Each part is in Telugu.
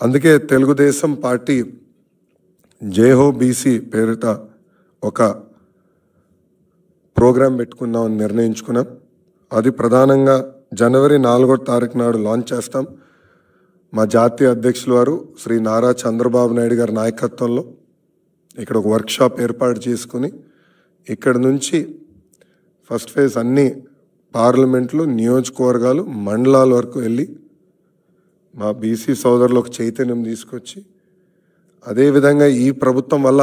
అందుకే తెలుగుదేశం పార్టీ జై హో బీసీ పేరిట ఒక ప్రోగ్రాం పెట్టుకుందామని నిర్ణయించుకున్నాం. అది ప్రధానంగా జనవరి 4వ తారీఖు నాడు లాంచ్ చేస్తాం. మా జాతీయ అధ్యక్షులు వారు శ్రీ నారా చంద్రబాబు నాయుడు గారి నాయకత్వంలో ఇక్కడ ఒక వర్క్షాప్ ఏర్పాటు చేసుకుని ఇక్కడ నుంచి ఫస్ట్ ఫేజ్ అన్ని పార్లమెంట్లు, నియోజకవర్గాలు, మండలాల వరకు వెళ్ళి మా బీసీ సోదరులకు చైతన్యం తీసుకొచ్చి అదేవిధంగా ఈ ప్రభుత్వం వల్ల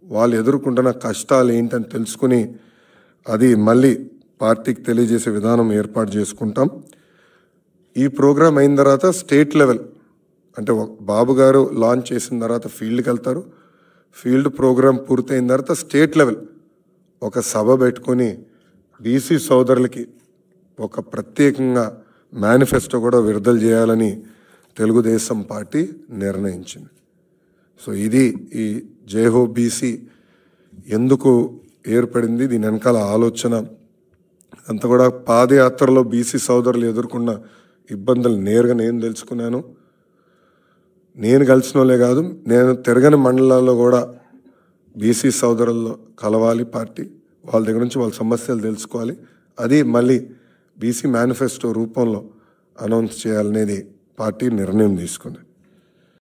వాళ్ళు ఎదుర్కొంటున్న కష్టాలు ఏంటని తెలుసుకుని అది మళ్ళీ పార్టీకి తెలియజేసే విధానం ఏర్పాటు చేసుకుంటాం. ఈ ప్రోగ్రాం అయిన తర్వాత స్టేట్ లెవెల్ అంటే బాబు గారు లాంచ్ చేసిన తర్వాత ఫీల్డ్కి వెళ్తారు. ఫీల్డ్ ప్రోగ్రాం పూర్తయిన తర్వాత స్టేట్ లెవెల్ ఒక సభ పెట్టుకొని బీసీ సోదరులకి ఒక ప్రత్యేకంగా మేనిఫెస్టో కూడా విడుదల చేయాలని తెలుగుదేశం పార్టీ నిర్ణయించింది. సో ఇది ఈ జై హో బీసీ ఎందుకు ఏర్పడింది, దీని వెనకాల ఆలోచన అంతా కూడా పాదయాత్రలో బీసీ సోదరులు ఎదుర్కొన్న ఇబ్బందులు నేరుగా నేను తెలుసుకున్నాను. నేను కలిసిన వాళ్ళే కాదు, నేను తిరగని మండలాల్లో కూడా బీసీ సోదరుల్లో కలవాలి పార్టీ, వాళ్ళ దగ్గర నుంచి వాళ్ళ సమస్యలు తెలుసుకోవాలి, అది మళ్ళీ బీసీ మేనిఫెస్టో రూపంలో అనౌన్స్ చేయాలనేది పార్టీ నిర్ణయం తీసుకుంది.